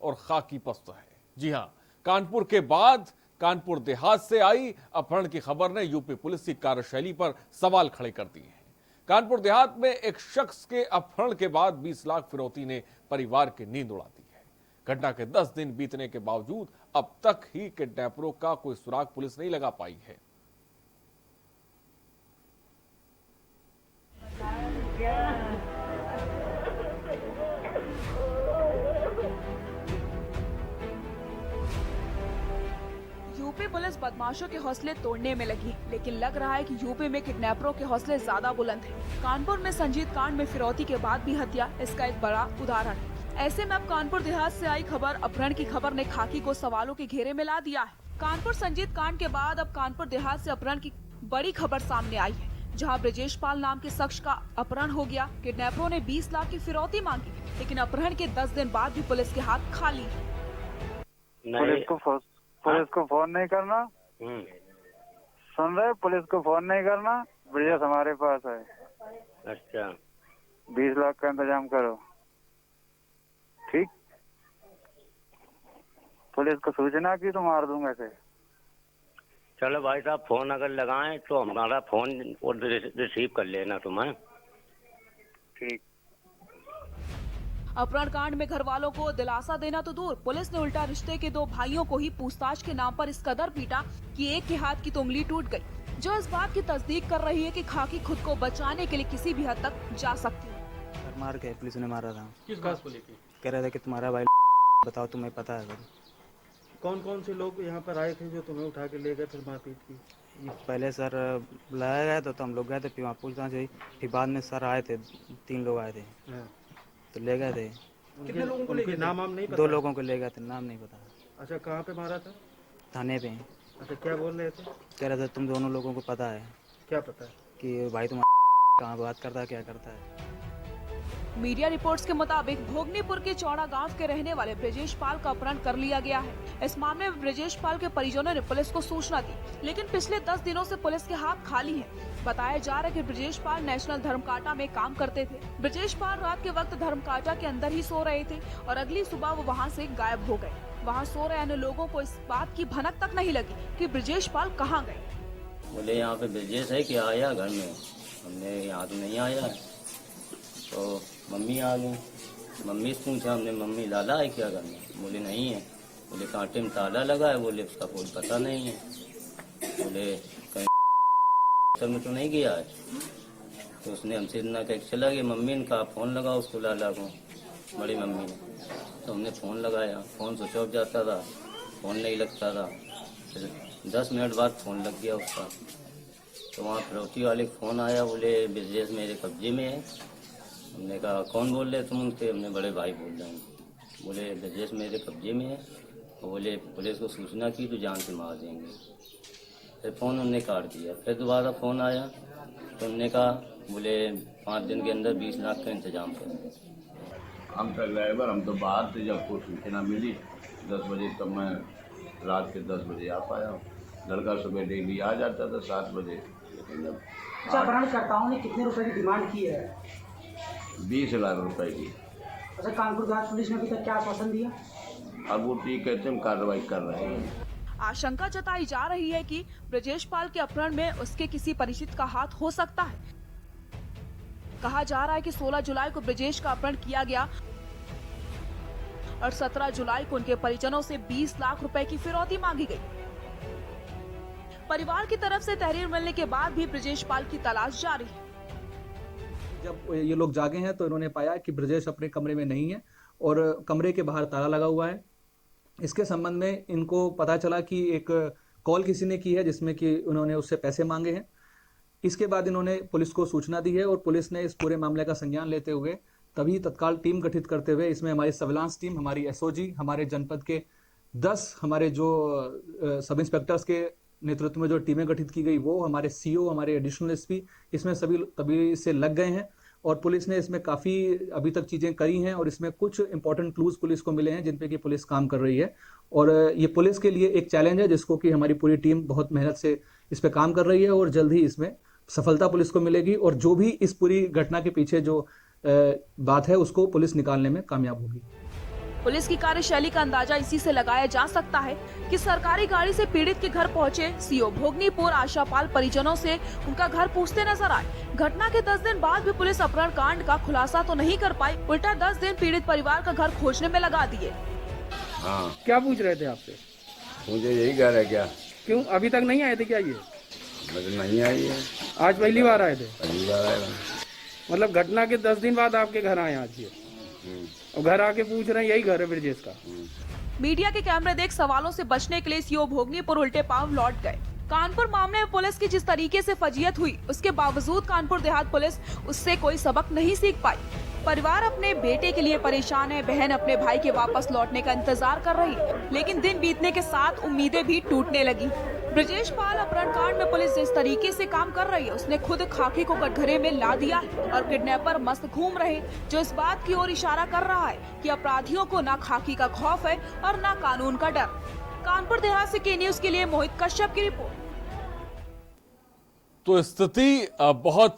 और खाकी पस्त है। जी हां, कानपुर के बाद कानपुर देहात से आई अपहरण की खबर ने यूपी पुलिस की कार्यशैली पर सवाल खड़े कर दिए हैं। कानपुर देहात में एक शख्स के अपहरण के बाद 20 लाख फिरौती ने परिवार की नींद उड़ा दी है। घटना के 10 दिन बीतने के बावजूद अब तक ही किडनैपरों का कोई सुराग पुलिस नहीं लगा पाई है। यूपी पुलिस बदमाशों के हौसले तोड़ने में लगी, लेकिन लग रहा है कि यूपी में किडनैपरों के हौसले ज्यादा बुलंद हैं। कानपुर में संजीत कांड में फिरौती के बाद भी हत्या इसका एक बड़ा उदाहरण है। ऐसे में अब कानपुर देहात से आई खबर, अपहरण की खबर ने खाकी को सवालों के घेरे में ला दिया है। कानपुर संजीत कांड के बाद अब कानपुर देहात से अपहरण की बड़ी खबर सामने आई है, जहां ब्रजेश पाल नाम के शख्स का अपहरण हो गया। किडनैपरों ने 20 लाख की फिरौती मांगी, लेकिन अपहरण के 10 दिन बाद भी पुलिस के हाथ खाली है। पुलिस को फोन नहीं करना, सुन रहे? पुलिस को फोन नहीं करना, ब्रजेश हमारे पास है। अच्छा, 20 लाख का इंतजाम करो, ठीक? पुलिस को सूचना की तो मार दूंगा इसे। चलो भाई साहब, फोन अगर लगाएं तो हमारा फोन रिसीव कर लेना तुम्हें। ठीक। अपहरण कांड में घर वालों को दिलासा देना तो दूर, पुलिस ने उल्टा रिश्ते के 2 भाइयों को ही पूछताछ के नाम पर इस कदर पीटा कि एक के हाथ की तो उंगली टूट गई, जो इस बात की तस्दीक कर रही है कि खाकी खुद को बचाने के लिए किसी भी हद तक जा सकती है। मार के पुलिस ने मारा था। किस बात को लेके? कह रहे थे कि तुम्हारा भाई बताओ, तुम्हें पता है? कौन कौन से लोग यहाँ पर आए थे जो तुम्हें उठा के ले गए फिर मारपीट की? ये पहले सर बुलाया गया तो हम लोग गए थे, फिर वहाँ पूछताछ हुई, फिर बाद में सर आए थे, 3 लोग आए थे तो ले गए थे। कितने लोगों को ले गए? नाम नहीं पता? 2 लोगों को ले गए थे, नाम नहीं पता। अच्छा, कहाँ पे मारा था? थाने पे। अच्छा, क्या बोल रहे थे? कह रहे थे तुम दोनों लोगों को पता है क्या पता है कि भाई तुम्हारा कहाँ बात करता है, क्या करता है। मीडिया रिपोर्ट्स के मुताबिक भोगनीपुर के चौड़ा गांव के रहने वाले ब्रजेश पाल का अपहरण कर लिया गया है। इस मामले में ब्रजेश पाल के परिजनों ने पुलिस को सूचना दी, लेकिन पिछले 10 दिनों से पुलिस के हाथ खाली हैं। बताया जा रहा है कि ब्रजेश पाल नेशनल धर्मकांटा में काम करते थे। ब्रजेश पाल रात के वक्त धर्मकांटा के अंदर ही सो रहे थे और अगली सुबह वो वहाँ से गायब हो गए। वहाँ सो रहे अन्य लोगों को इस बात की भनक तक नहीं लगी कि ब्रजेश पाल कहाँ गए। बोले यहाँ पे ब्रजेश है कि आया घर में? हमने यहाँ तो नहीं आया है। तो मम्मी आ गई, मम्मी से पूछा हमने, मम्मी लाला है क्या घर में? बोले नहीं है। बोले कांटे में ताला लगा है? बोले उसका कोई पता नहीं है। बोले कहीं सर में तो नहीं गया है? तो उसने हमसे इतना कह चला गया। मम्मी ने कहा फोन लगाओ उसको, लाला को, बड़ी मम्मी ने। तो हमने फ़ोन लगाया, फ़ोन स्विच ऑफ जाता था, फ़ोन नहीं लगता था। फिर 10 मिनट बाद फ़ोन लग गया उसका। तो वहाँ फिरौती वाले फ़ोन आया, बोले ब्रजेश मेरे कब्जे में है। हमने कहा कौन बोल रहे तुम? उनके हमने बड़े भाई बोल रहे हैं। बोले ब्रजेश मेरे कब्जे में है। तो बोले पुलिस को सूचना की तो जान से मार देंगे। फिर फ़ोन उनने काट दिया। फिर दोबारा फ़ोन आया तो उनने कहा, बोले 5 दिन के अंदर 20 लाख का इंतजाम करेंगे। हम तो ड्राइवर, हम तो बाहर थे, जब कोई सूचना मिली 10 बजे, तब मैं रात के 10 बजे आ पाया। लड़का सुबह डेली आ जाता था 7 बजे। लेकिन जब अपहरणकर्ताओं ने कितने रुपए की डिमांड की है? 20 लाख रुपए की। अच्छा, कानपुर देहात पुलिस ने अभी तक क्या आश्वासन दिया? अब वो ठीक कहते हम कार्रवाई कर रहे हैं। आशंका जताई जा रही है कि ब्रजेश पाल के अपहरण में उसके किसी परिचित का हाथ हो सकता है। कहा जा रहा है कि 16 जुलाई को ब्रजेश का अपहरण किया गया और 17 जुलाई को उनके परिजनों से 20 लाख रुपए की फिरौती मांगी गई। परिवार की तरफ से तहरीर मिलने के बाद भी ब्रजेश पाल की तलाश जारी है। जब ये लोग जागे हैं तो इन्होंने पाया कि ब्रजेश अपने कमरे में नहीं है और कमरे के बाहर ताला लगा हुआ है। इसके संबंध में इनको पता चला कि एक कॉल किसी ने की है जिसमें कि उन्होंने उससे पैसे मांगे हैं। इसके बाद इन्होंने पुलिस को सूचना दी है और पुलिस ने इस पूरे मामले का संज्ञान लेते हुए तभी तत्काल टीम गठित करते हुए, इसमें हमारी सर्विलांस टीम, हमारी एसओजी, हमारे जनपद के 10 हमारे जो सब इंस्पेक्टर्स के नेतृत्व में जो टीमें गठित की गई, वो हमारे सीओ, हमारे एडिशनल एसपी, इसमें सभी तभी से लग गए हैं और पुलिस ने इसमें काफ़ी अभी तक चीज़ें करी हैं और इसमें कुछ इंपॉर्टेंट क्लूज पुलिस को मिले हैं जिन पे कि पुलिस काम कर रही है। और ये पुलिस के लिए एक चैलेंज है जिसको कि हमारी पूरी टीम बहुत मेहनत से इस पे काम कर रही है और जल्द ही इसमें सफलता पुलिस को मिलेगी और जो भी इस पूरी घटना के पीछे जो बात है उसको पुलिस निकालने में कामयाब होगी। पुलिस की कार्यशैली का अंदाजा इसी से लगाया जा सकता है कि सरकारी गाड़ी से पीड़ित के घर पहुंचे सीओ भोगनीपुर आशापाल परिजनों से उनका घर पूछते नजर आए। घटना के 10 दिन बाद भी पुलिस अपहरण कांड का खुलासा तो नहीं कर पाई, उल्टा 10 दिन पीड़ित परिवार का घर खोजने में लगा दिए। हाँ, क्या पूछ रहे थे आपसे? मुझे यही कह रहा है क्या? क्यों अभी तक नहीं आए थे क्या ये? मतलब नहीं आई है, आज पहली बार आए थे? पहली बार आएगा। मतलब घटना के 10 दिन बाद आपके घर आए आज ये, और घर आके पूछ रहे हैं यही घर है ब्रजेश का? मीडिया के कैमरे देख सवालों से बचने के लिए सीओ भोगनीपुर उल्टे पांव लौट गए। कानपुर मामले में पुलिस की जिस तरीके से फजीयत हुई, उसके बावजूद कानपुर देहात पुलिस उससे कोई सबक नहीं सीख पाई। परिवार अपने बेटे के लिए परेशान है, बहन अपने भाई के वापस लौटने का इंतजार कर रही है, लेकिन दिन बीतने के साथ उम्मीदें भी टूटने लगी। ब्रजेश पाल अपहरण कांड में पुलिस जिस तरीके से काम कर रही है, उसने खुद खाकी को कटघरे में ला दिया है और किडनैपर मस्त घूम रहे, जो इस बात की ओर इशारा कर रहा है कि अपराधियों को ना खाकी का खौफ है और ना कानून का डर। कानपुर देहात से के न्यूज के लिए मोहित कश्यप की रिपोर्ट। तो स्थिति बहुत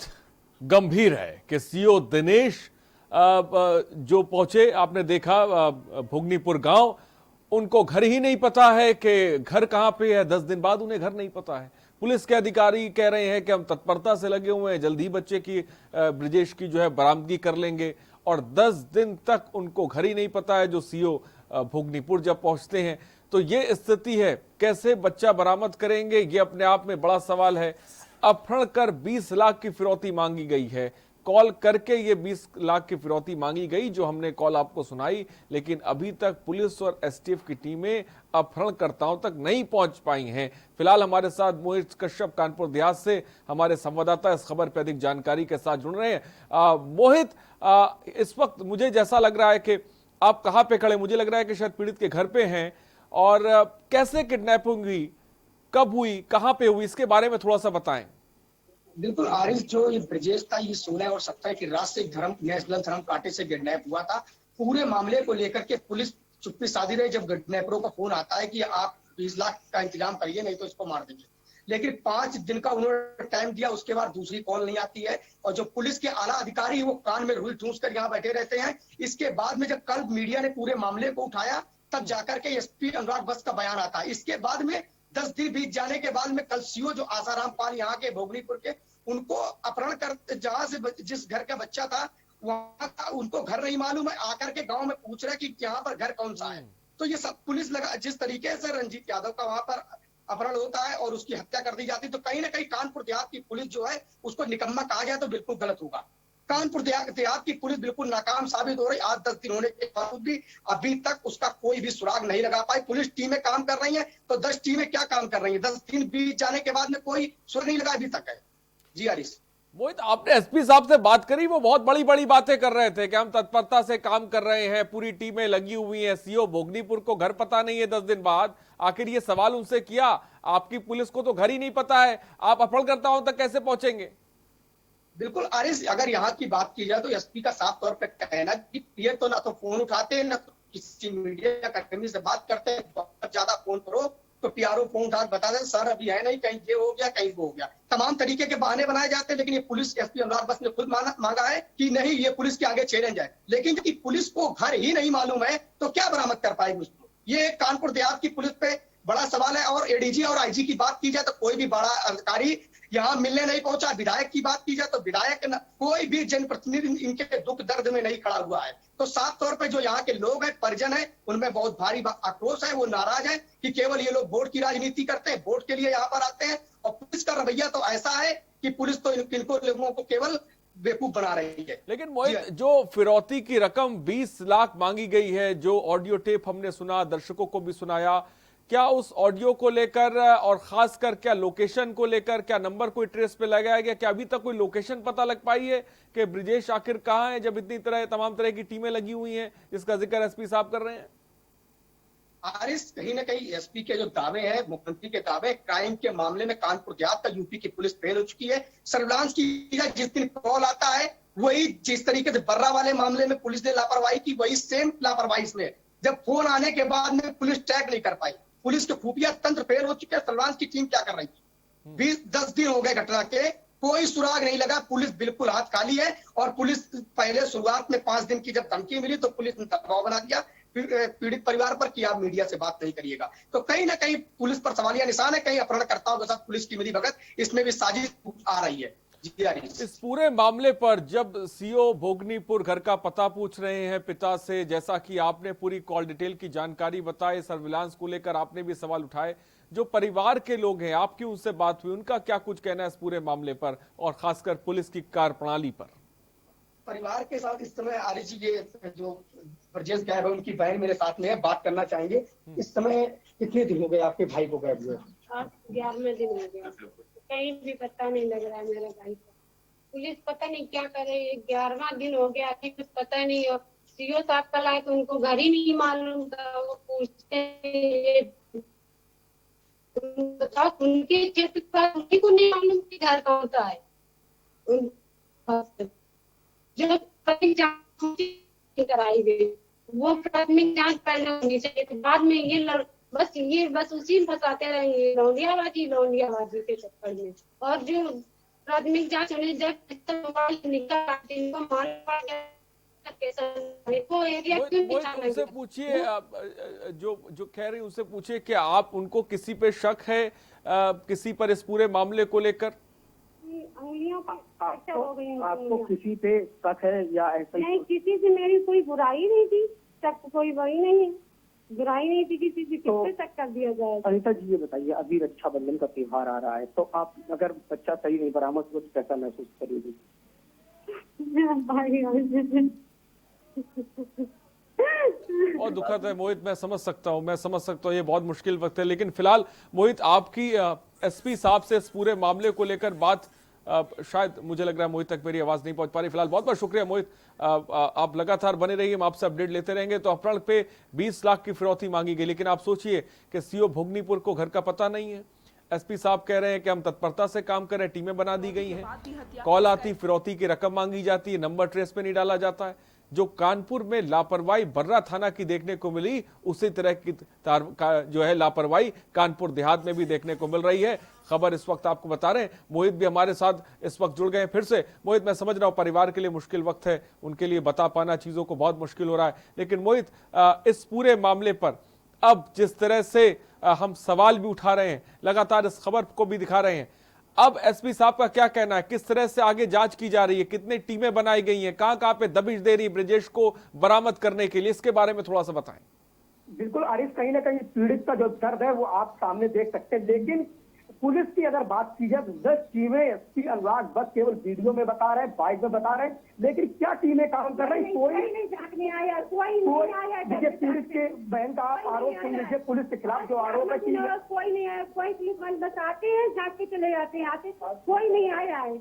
गंभीर है कि सीओ दिनेश जो पहुंचे, आपने देखा भोगनीपुर गांव, उनको घर ही नहीं पता है कि घर कहां पे है। 10 दिन बाद उन्हें घर नहीं पता है। पुलिस के अधिकारी कह रहे हैं कि हम तत्परता से लगे हुए हैं, जल्द ही बच्चे की ब्रजेश की जो है बरामदगी कर लेंगे, और 10 दिन तक उनको घर ही नहीं पता है जो सीओ भोगनीपुर जब पहुंचते हैं। तो ये स्थिति है, कैसे बच्चा बरामद करेंगे, ये अपने आप में बड़ा सवाल है। अपहरण कर 20 लाख की फिरौती मांगी गई है, कॉल करके ये 20 लाख की फिरौती मांगी गई, जो हमने कॉल आपको सुनाई, लेकिन अभी तक पुलिस और एसटीएफ की टीमें अपहरणकर्ताओं तक नहीं पहुंच पाई हैं। फिलहाल हमारे साथ मोहित कश्यप कानपुर देहात से हमारे संवाददाता इस खबर पर अधिक जानकारी के साथ जुड़ रहे हैं। मोहित, इस वक्त मुझे जैसा लग रहा है कि आप कहां पे खड़े, मुझे लग रहा है कि शायद पीड़ित के घर पे हैं, और कैसे किडनैपिंग हुई, कब हुई, कहां पे हुई, इसके बारे में थोड़ा सा बताएं। बिल्कुल आरिफ, जो ये ब्रजेश था, ये 16 और 17 की रात से नेशनल धर्म कांटे से किडनैप हुआ था। पूरे मामले को लेकर के पुलिस चुप्पी साधी रही। जब किडनैपरों का फोन आता है कि आप 20 लाख का इंतजाम करिए, नहीं तो इसको मार देंगे, लेकिन 5 दिन का उन्होंने टाइम दिया, उसके बाद दूसरी कॉल नहीं आती है। और जो पुलिस के आला अधिकारी वो कान में रुई ठूंस कर यहाँ बैठे रहते हैं। इसके बाद में जब कल मीडिया ने पूरे मामले को उठाया, तब जाकर के एसपी अनुराग बस का बयान आता है। इसके बाद में 10 दिन बीत जाने के बाद में कल सीओ जो आसाराम पाल यहाँ के भोगनीपुर के, उनको अपहरण कर जहां से जिस घर का बच्चा था वहां का उनको घर नहीं मालूम है, आकर के गांव में पूछ रहे कि यहाँ पर घर कौन सा है। तो ये सब पुलिस लगा, जिस तरीके से रंजीत यादव का वहां पर अपहरण होता है और उसकी हत्या कर दी जाती है, तो कहीं ना कहीं कानपुर देहात की पुलिस जो है उसको निकम्मा कहा जाए तो बिल्कुल गलत होगा। कानपुर देहात की पुलिस बिल्कुल नाकाम साबित हो रही। आज 10 दिन होने के बावजूद भी अभी तक उसका कोई भी सुराग नहीं लगा पाई। पुलिस टीमें काम कर रही हैं, तो 10 टीमें क्या काम कर रही हैं? 10 दिन बीत जाने के बाद में कोई सुराग नहीं लगा अभी तक है। जी हरीश। मोहित, आपने एसपी साहब से बात करी, वो बहुत बड़ी बड़ी बातें कर रहे थे कि हम तत्परता से काम कर रहे हैं, पूरी टीमें लगी हुई हैं, सीओ भोगनीपुर को घर पता नहीं है 10 दिन बाद। आखिर ये सवाल उनसे किया, आपकी पुलिस को तो घर ही नहीं पता है, आप अपहरणकर्ताओं तक कैसे पहुंचेंगे? बिल्कुल आरिश, अगर यहाँ की बात की जाए तो एसपी का साफ तौर पर कहना कि ये तो ना तो फोन उठाते हैं, ना तो किसी मीडिया कर्मी से बात करते हैं। बहुत ज्यादा फोन करो तो पीआरओ फोन उठा बता दें सर अभी है नहीं, कहीं ये हो गया, कहीं वो हो गया। तमाम तरीके के बहाने बनाए जाते हैं, लेकिन ये पुलिस एसपी अनुराग बस ने खुद मांगा है कि नहीं, ये पुलिस के आगे चैलेंज है। लेकिन यदि पुलिस को घर ही नहीं मालूम है तो क्या बरामद कर पाएगी उसको? ये कानपुर देहात की पुलिस पे बड़ा सवाल है। और एडीजी और आईजी की बात की जाए तो कोई भी बड़ा अधिकारी यहाँ मिलने नहीं पहुंचा। विधायक की बात की जाए तो विधायक कोई भी जनप्रतिनिधि इनके दुख दर्द में नहीं खड़ा हुआ है। तो साफ तौर पे जो यहाँ के लोग हैं, परिजन हैं, उनमें बहुत भारी आक्रोश है। वो नाराज है कि केवल ये लोग वोट की राजनीति करते हैं, वोट के लिए यहाँ पर आते हैं। और पुलिस का रवैया तो ऐसा है कि पुलिस तो इनको लोगों को केवल बेवकूफ बना रही है। लेकिन मोहित, जो फिरौती की रकम 20 लाख मांगी गई है, जो ऑडियो टेप हमने सुना, दर्शकों को भी सुनाया, क्या उस ऑडियो को लेकर और खासकर क्या लोकेशन को लेकर, क्या नंबर कोई ट्रेस पे लगाया गया? क्या अभी तक कोई लोकेशन पता लग पाई है कि ब्रजेश आखिर कहां है, जब इतनी तमाम तरह की टीमें लगी हुई हैं जिसका जिक्र एसपी साहब कर रहे हैं? आरिश, कहीं ना कहीं एसपी के जो दावे हैं, मुख्यमंत्री के दावे, क्राइम के मामले में कानपुर देहात का यूपी की पुलिस फेल हो चुकी है। सर्विलांस की जिस दिन कॉल आता है, वही जिस तरीके से बर्रा वाले मामले में पुलिस ने लापरवाही की, वही सेम लापरवाही इसमें। जब फोन आने के बाद में पुलिस ट्रैक नहीं कर पाई, पुलिस के खुफिया तंत्र फेल हो चुके हैं। सर्विलांस की टीम क्या कर रही थी? 20-10 दिन हो गए घटना के, कोई सुराग नहीं लगा। पुलिस बिल्कुल हाथ खाली है। और पुलिस पहले शुरुआत में 5 दिन की जब धमकी मिली तो पुलिस ने दबाव बना दिया, पीड़ित परिवार पर कि आप मीडिया से बात नहीं करिएगा। तो कहीं ना कहीं पुलिस पर सवालिया निशान है, कहीं अपहरणकर्ताओं के साथ पुलिस की मिलीभगत, इसमें भी साजिश आ रही है। इस पूरे मामले पर जब सीओ भोगनीपुर घर का पता पूछ रहे हैं पिता से, जैसा कि आपने पूरी कॉल डिटेल की जानकारी बताई, सर्विलांस को लेकर आपने भी सवाल उठाए, जो परिवार के लोग हैं आपकी उनसे बात हुई, उनका क्या कुछ कहना है इस पूरे मामले पर और खासकर पुलिस की कार्यप्रणाली पर? परिवार के साथ इस समय आरिफ जी के जो ब्रजेश गायब है उनकी बहन मेरे साथ में है, बात करना चाहेंगे। इस समय कितने दिन हो गए आपके भाई को गायब हुए? 11वें दिन हो गया, कहीं भी पता नहीं लग रहा है मेरे भाई को। पुलिस पता नहीं क्या करे, 11वां दिन हो गया, अभी कुछ पता नहीं। और सीओ साहब कल आए तो उनको घर ही नहीं मालूम था। वो पूछते बताओ उनके क्षेत्र का, उन्हीं को नहीं मालूम कि घर कौन सा है। जो प्राथमिक जांच कराई गई वो प्राथमिक जांच पहले होनी चाहिए, बाद में ये बस उसी में फंसाते रहेंगे, लौंडियाबाजी के चक्कर में। और जो प्राथमिक जांच होने जब उनसे पूछिए, जो कह रही उनसे पूछिए कि आप उनको किसी पे शक है, किसी पर इस पूरे मामले को लेकर? आपको किसी पे शक है या ऐसा? नहीं, किसी से मेरी कोई बुराई नहीं थी, शक कोई वही नहीं है, बुराई नहीं थी किसी से, किससे शक कर दिया जाए? अनिता जी ये बताइए, अभी रक्षाबंधन का त्योहार आ रहा है, तो आप अगर बच्चा सही नहीं बरामद हो तो कैसा महसूस करेगी? बहुत दुखद है मोहित, मैं समझ सकता हूँ, ये बहुत मुश्किल वक्त है। लेकिन फिलहाल मोहित, आपकी एसपी साहब से इस पूरे मामले को लेकर बात शायद मुझे लग रहा है मोहित तक मेरी आवाज नहीं पहुंच पा रही। फिलहाल बहुत बहुत शुक्रिया मोहित, आप लगातार बने रहिए, हम आपसे अपडेट लेते रहेंगे। तो अपहरण पे 20 लाख की फिरौती मांगी गई, लेकिन आप सोचिए कि सीओ भोगनीपुर को घर का पता नहीं है। एसपी साहब कह रहे हैं कि हम तत्परता से काम कर रहे हैं, टीमें बना दी गई हैं, कॉल आती, फिरौती की रकम मांगी जाती है, नंबर ट्रेस पे नहीं डाला जाता है। जो कानपुर में लापरवाही बर्रा थाना की देखने को मिली, उसी तरह की जो है लापरवाही कानपुर देहात में भी देखने को मिल रही है। खबर इस वक्त आपको बता रहे हैं, मोहित भी हमारे साथ इस वक्त जुड़ गए हैं फिर से। मोहित, मैं समझ रहा हूं परिवार के लिए मुश्किल वक्त है, उनके लिए बता पाना चीजों को बहुत मुश्किल हो रहा है। लेकिन मोहित, इस पूरे मामले पर अब जिस तरह से हम सवाल भी उठा रहे हैं, लगातार इस खबर को भी दिखा रहे हैं, अब एसपी साहब का क्या कहना है, किस तरह से आगे जांच की जा रही है, कितनी टीमें बनाई गई हैं, कहां पे दबिश दे रही है ब्रजेश को बरामद करने के लिए, इसके बारे में थोड़ा सा बताएं। बिल्कुल आरिफ, कहीं ना कहीं पीड़ित का जो दर्द है वो आप सामने देख सकते हैं, लेकिन पुलिस की अगर बात की जाए तो 10 टीमें एसपी अनुराग बस केवल वीडियो में बता रहे हैं, बाइक में बता रहे हैं, लेकिन क्या टीमें काम कर रही? कोई नहीं आया, कोई आया। देखिए, पीड़ित के बहन का आरोप सुन लीजिए, पुलिस के खिलाफ जो आरोप है कि कोई नहीं आया, कोई पुलिस वाले बस आते हैं, जांच के चले जाते हैं, आते कोई नहीं आया है।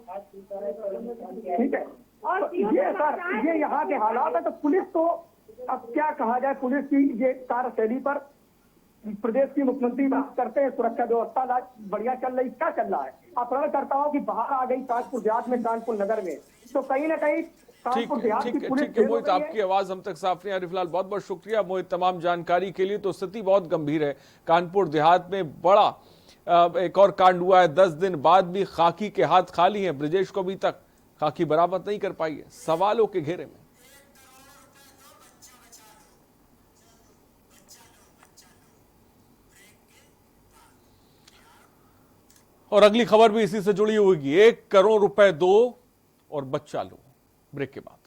ठीक है, और ये सर ये यहाँ के हालात है, तो पुलिस को अब क्या कहा जाए, पुलिस की ये कार्यशैली पर प्रदेश की मुख्यमंत्री बात करते हैं, सुरक्षा व्यवस्था बढ़िया चल रही, क्या चल रहा है? अपहरणकर्ताओं की बाहर आ गई कानपुर देहात में, कानपुर नगर में, तो कहीं ना कहीं कानपुर देहात की पुलिस। ठीक है मोहित, आपकी आवाज हम तक साफ नहीं आ रही। फिलहाल बहुत बहुत शुक्रिया मोहित तमाम जानकारी के लिए। तो स्थिति बहुत गंभीर है, कानपुर देहात में बड़ा एक और कांड हुआ है, 10 दिन बाद भी खाकी के हाथ खाली हैं, ब्रजेश को अभी तक खाकी बरामद नहीं कर पाई है, सवालों के घेरे में। और अगली खबर भी इसी से जुड़ी होगी, 1 करोड़ रुपए दो और बच्चा लो। ब्रेक के बाद।